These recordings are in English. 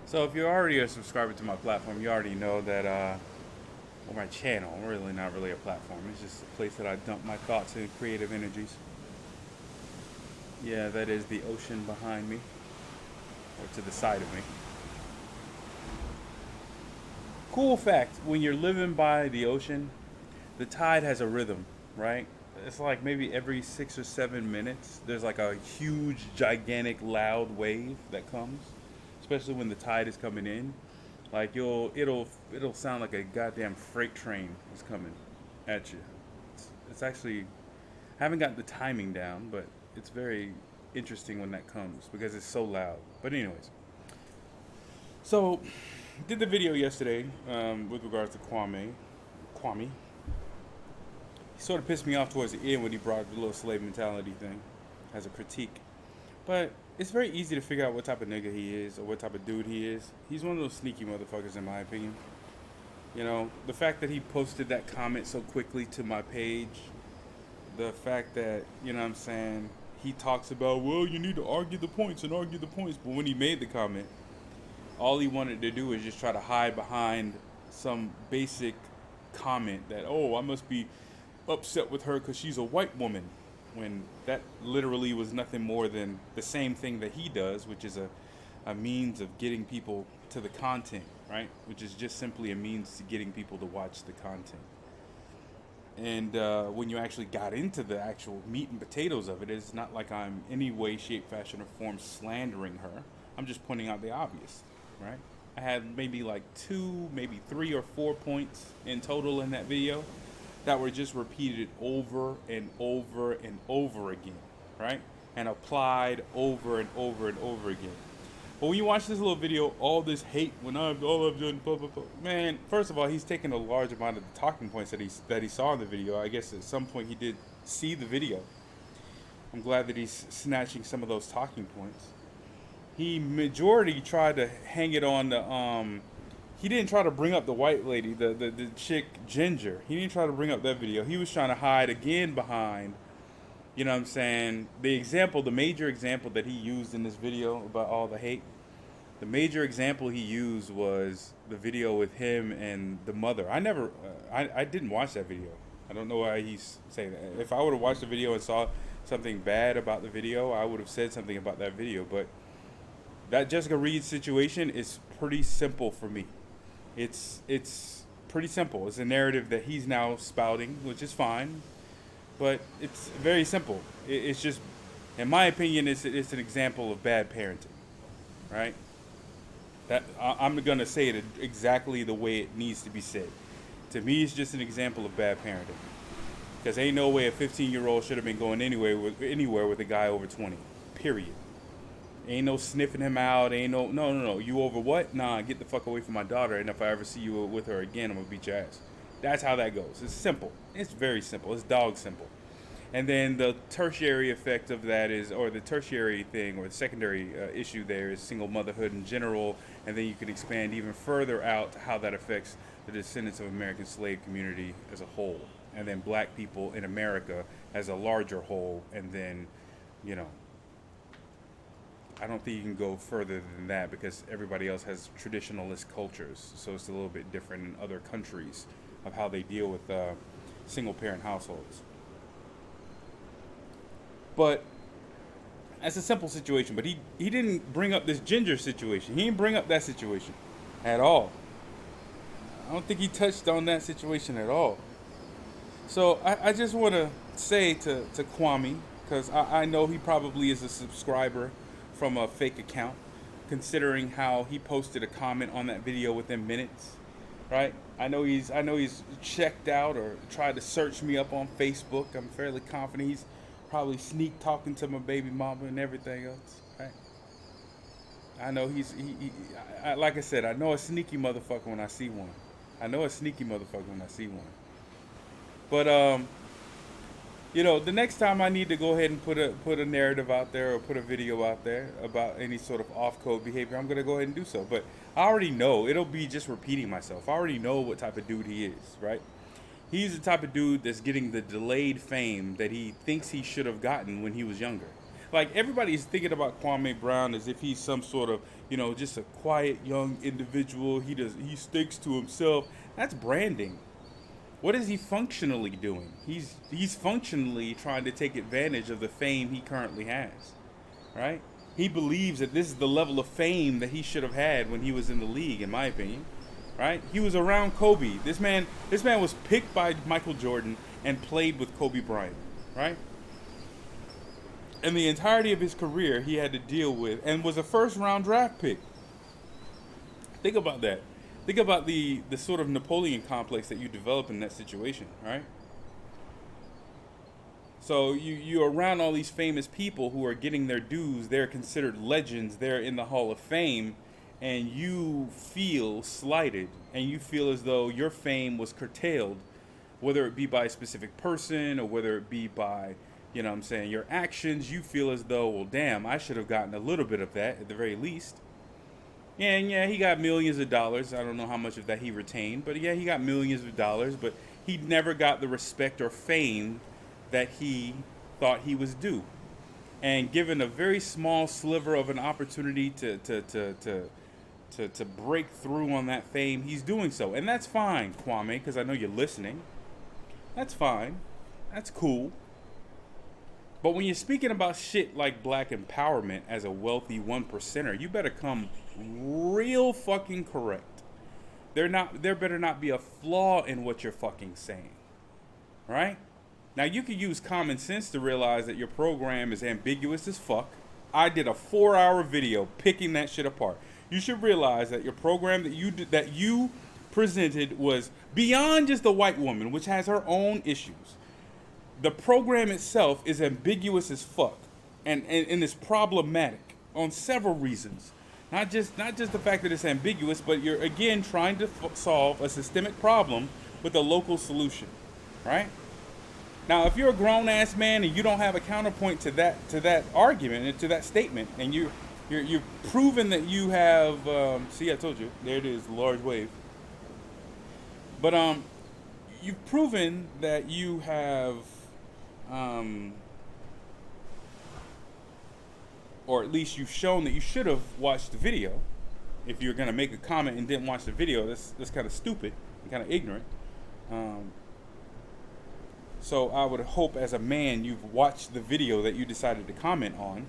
So if you're already a subscriber to my platform, you already know that, or my channel, really not really a platform. It's just a place that I dump my thoughts and creative energies. Yeah, that is the ocean behind me, or to the side of me. Cool fact, when you're living by the ocean, the tide has a rhythm, right? It's like maybe every 6 or 7 minutes, there's like a huge, gigantic, loud wave that comes, especially when the tide is coming in. Like it'll sound like a goddamn freight train is coming at you. It's actually I haven't got the timing down, but it's very interesting when that comes because it's so loud. But anyways, so did the video yesterday with regards to Kwame. Kwame. He sort of pissed me off towards the end when he brought up the little slave mentality thing as a critique. But it's very easy to figure out what type of nigga he is or what type of dude he is. He's one of those sneaky motherfuckers, in my opinion. You know, the fact that he posted that comment so quickly to my page, the fact that, you know what I'm saying, he talks about, well, you need to argue the points and argue the points. But when he made the comment, all he wanted to do is just try to hide behind some basic comment that, oh, I must be upset with her because she's a white woman, when that literally was nothing more than the same thing that he does, which is a means of getting people to the content, right? Which is just simply a means to getting people to watch the content. And when you actually got into the actual meat and potatoes of it, it's not like I'm any way, shape, fashion, or form slandering her. I'm just pointing out the obvious, right? I had maybe like two, maybe 3 or 4 points in total in that video that were just repeated over and over and over again, right? And applied over and over and over again. But when you watch this little video, all this hate when I've done blah blah blah. Man, first of all, he's taken a large amount of the talking points that he saw in the video. I guess at some point he did see the video. I'm glad that he's snatching some of those talking points. He majority tried to hang it on the he didn't try to bring up the white lady, the chick Ginger. He didn't try to bring up that video. He was trying to hide again behind, you know what I'm saying, the major example that he used in this video about all the hate. The major example he used was the video with him and the mother. I didn't watch that video. I don't know why he's saying that. If I would have watched the video and saw something bad about the video, I would have said something about that video. But that Jessica Reed situation is pretty simple for me. It's pretty simple. It's a narrative that he's now spouting, which is fine, but it's very simple. It's just, in my opinion, it's an example of bad parenting, right? I'm gonna say it exactly the way it needs to be said. To me, it's just an example of bad parenting. Because ain't no way a 15-year-old should have been going anywhere with a guy over 20. Period. Ain't no sniffing him out. Ain't no. You over what? Nah, get the fuck away from my daughter. And if I ever see you with her again, I'm gonna beat your ass. That's how that goes. It's simple. It's very simple. It's dog simple. And then the tertiary effect of that is, or the tertiary thing, or the secondary issue there is single motherhood in general. And then you can expand even further out to how that affects the descendants of American slave community as a whole. And then black people in America as a larger whole. And then, you know, I don't think you can go further than that because everybody else has traditionalist cultures. So it's a little bit different in other countries of how they deal with single parent households. But that's a simple situation. But he didn't bring up this Ginger situation. He didn't bring up that situation at all. I don't think he touched on that situation at all. So I just want to say to Kwame, because I know he probably is a subscriber from a fake account, considering how he posted a comment on that video within minutes, right? I know he's checked out or tried to search me up on Facebook. I'm fairly confident he's probably sneak talking to my baby mama and everything else, right? I know like I said, I know a sneaky motherfucker when I see one. I know a sneaky motherfucker when I see one. But the next time I need to go ahead and put a narrative out there or put a video out there about any sort of off code behavior, I'm gonna go ahead and do so. But I already know it'll be just repeating myself. I already know what type of dude he is, right? He's the type of dude that's getting the delayed fame that he thinks he should have gotten when he was younger. Like everybody's thinking about Kwame Brown as if he's some sort of, just a quiet young individual. He sticks to himself. That's branding. What is he functionally doing? He's functionally trying to take advantage of the fame he currently has, right? He believes that this is the level of fame that he should have had when he was in the league, in my opinion, right? He was around Kobe. This man was picked by Michael Jordan and played with Kobe Bryant, right? And the entirety of his career he had to deal with, and was a first round draft pick. Think about that. Think about the sort of Napoleon complex that you develop in that situation, right? So you're around all these famous people who are getting their dues. They're considered legends. They're in the Hall of Fame, and you feel slighted, and you feel as though your fame was curtailed, whether it be by a specific person or whether it be by, your actions. You feel as though, well, damn, I should have gotten a little bit of that at the very least. Yeah, and yeah, he got millions of dollars. I don't know how much of that he retained, but yeah, he got millions of dollars, but he never got the respect or fame that he thought he was due. And given a very small sliver of an opportunity to break through on that fame, he's doing so. And that's fine, Kwame, because I know you're listening. That's fine. That's cool. But when you're speaking about shit like black empowerment as a wealthy one percenter, you better come real fucking correct. There better not be a flaw in what you're fucking saying. Right? Now you can use common sense to realize that your program is ambiguous as fuck. I did a 4-hour video picking that shit apart. You should realize that your program that you presented was beyond just the white woman, which has her own issues. The program itself is ambiguous as fuck, and is problematic on several reasons. Not just the fact that it's ambiguous, but you're again trying to solve a systemic problem with a local solution, right? Now, if you're a grown ass man and you don't have a counterpoint to that argument and to that statement, and you're proven that you have, see, I told you, there it is, large wave. But you've proven that you have. Or at least you've shown that you should have watched the video. If you're going to make a comment and didn't watch the video, that's kind of stupid and kind of ignorant. So I would hope as a man you've watched the video that you decided to comment on.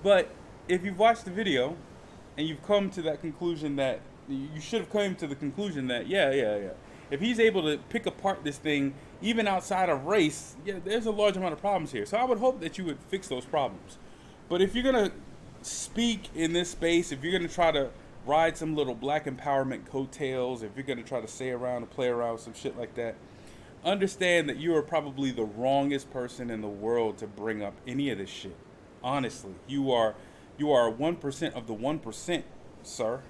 But if you've watched the video and you've come to that conclusion that you should have come to the conclusion that yeah. If he's able to pick apart this thing, even outside of race, yeah, there's a large amount of problems here. So I would hope that you would fix those problems. But if you're going to speak in this space, if you're going to try to ride some little black empowerment coattails, if you're going to try to say around and play around with some shit like that, understand that you are probably the wrongest person in the world to bring up any of this shit. Honestly, you are 1% of the 1%, sir.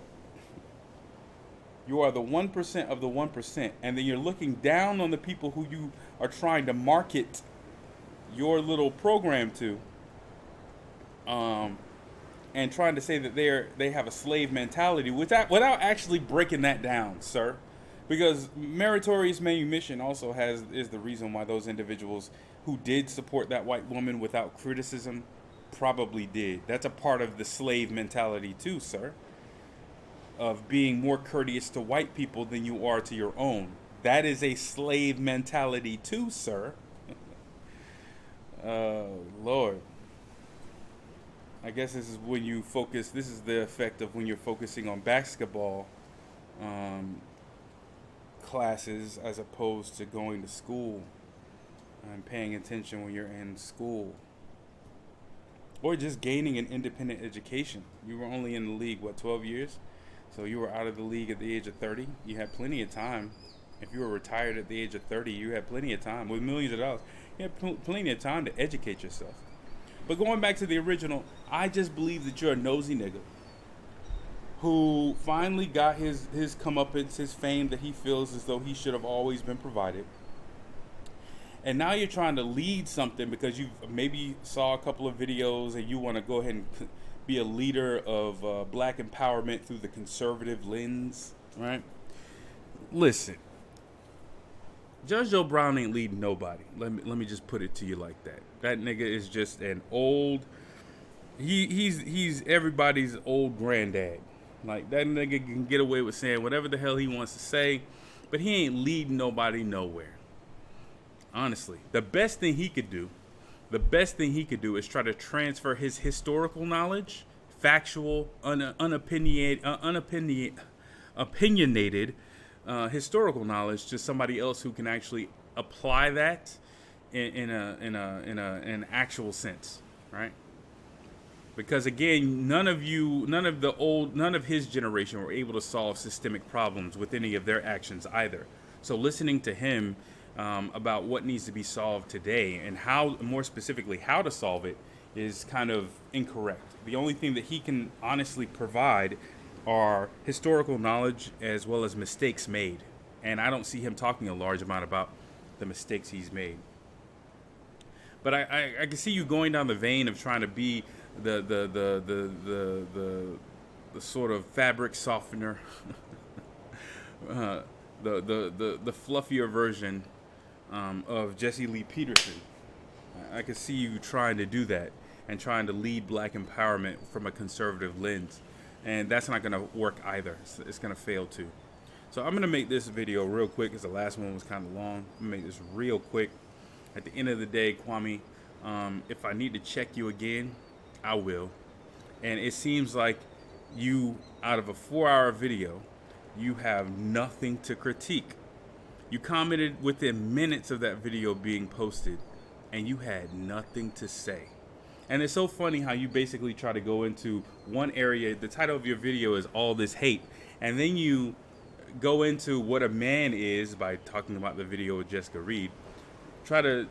You are the 1% of the 1%, and then you're looking down on the people who you are trying to market your little program to, and trying to say that they have a slave mentality without actually breaking that down, sir. Because meritorious manumission also is the reason why those individuals who did support that white woman without criticism probably did. That's a part of the slave mentality too, sir. Of being more courteous to white people than you are to your own. That is a slave mentality too, sir. Lord. I guess this is when you focus, this is the effect of when you're focusing on basketball classes as opposed to going to school and paying attention when you're in school. Or just gaining an independent education. You were only in the league, 12 years? So you were out of the league at the age of 30. You had plenty of time. If you were retired at the age of 30, you had plenty of time. With millions of dollars, you had plenty of time to educate yourself. But going back to the original, I just believe that you're a nosy nigga who finally got his comeuppance, his fame that he feels as though he should have always been provided. And now you're trying to lead something because you maybe saw a couple of videos and you want to go ahead and be a leader of black empowerment through the conservative lens, right? Listen, Judge Joe Brown ain't leading nobody. Let me just put it to you like that. That nigga is just an old. He's everybody's old granddad. Like that nigga can get away with saying whatever the hell he wants to say, but he ain't leading nobody nowhere. Honestly, the best thing he could do is try to transfer his historical knowledge, factual, opinionated historical knowledge to somebody else who can actually apply that in an actual sense, right? Because again, none of his generation were able to solve systemic problems with any of their actions either. So listening to him about what needs to be solved today and how, more specifically, how to solve it is kind of incorrect. The only thing that he can honestly provide are historical knowledge as well as mistakes made. And I don't see him talking a large amount about the mistakes he's made. But I can see you going down the vein of trying to be the sort of fabric softener, the fluffier version of Jesse Lee Peterson. I can see you trying to do that and trying to lead black empowerment from a conservative lens. And that's not going to work either. It's going to fail too. So I'm going to make this video real quick because the last one was kind of long. I'm going to make this real quick. At the end of the day, Kwame, if I need to check you again, I will. And it seems like you, out of a 4-hour video, you have nothing to critique. You commented within minutes of that video being posted, and you had nothing to say. And it's so funny how you basically try to go into one area. The title of your video is All This Hate, and then you go into what a man is by talking about the video with Jessica Reed. Try to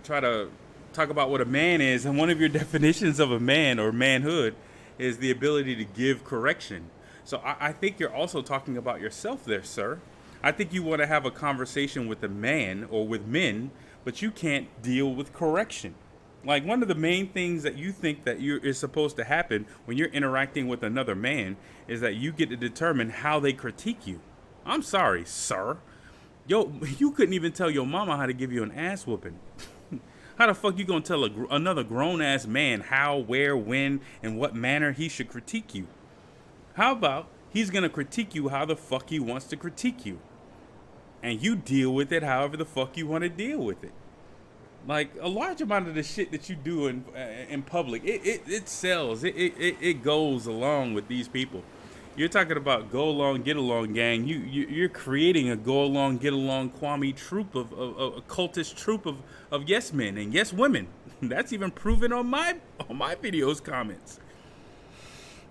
talk about what a man is, and one of your definitions of a man or manhood is the ability to give correction. So I think you're also talking about yourself there, sir. I think you want to have a conversation with a man or with men, but you can't deal with correction. Like, one of the main things that you think that is supposed to happen when you're interacting with another man is that you get to determine how they critique you. I'm sorry, sir. Yo, you couldn't even tell your mama how to give you an ass whooping. How the fuck you gonna tell another grown-ass man how, where, when, and what manner he should critique you? How about he's gonna critique you how the fuck he wants to critique you? And you deal with it however the fuck you want to deal with it. Like, a large amount of the shit that you do in public, it sells. It goes along with these people. You're talking about go along, get along, gang. You're creating a go along, get along Kwame troop of a cultist troop of yes men and yes women. That's even proven on my videos comments.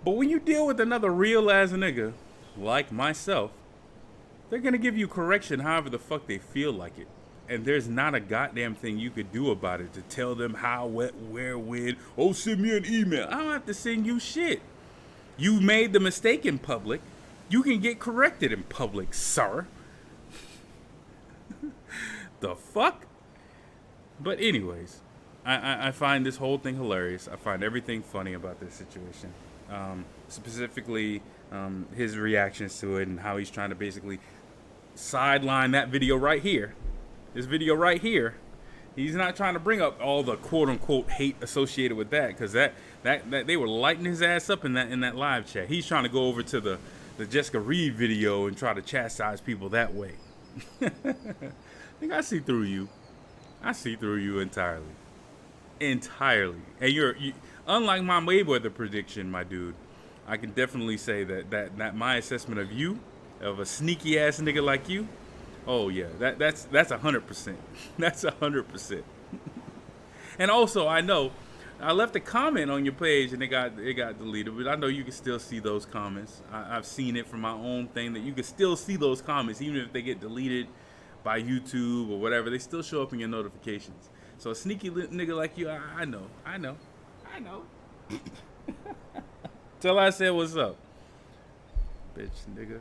But when you deal with another real ass nigga like myself, they're gonna give you correction however the fuck they feel like it. And there's not a goddamn thing you could do about it to tell them how, what, where, when. Oh, send me an email. I don't have to send you shit. You made the mistake in public. You can get corrected in public, sir. The fuck? But anyways, I find this whole thing hilarious. I find everything funny about this situation. Specifically, his reactions to it and how he's trying to basically sideline that video right here. This video right here. He's not trying to bring up all the quote unquote hate associated with that, because that they were lighting his ass up in that live chat. He's trying to go over to the Jessica Reed video and try to chastise people that way. I think I see through you. I see through you entirely. Entirely. And you unlike my Mayweather prediction, my dude, I can definitely say that my assessment of you, of a sneaky ass nigga like you, oh yeah, that's 100%. That's 100%. And also, I know I left a comment on your page and it got deleted, but I know you can still see those comments. I've seen it from my own thing that you can still see those comments even if they get deleted by YouTube or whatever. They still show up in your notifications. So a sneaky nigga like you, I know. Till I said what's up, bitch nigga.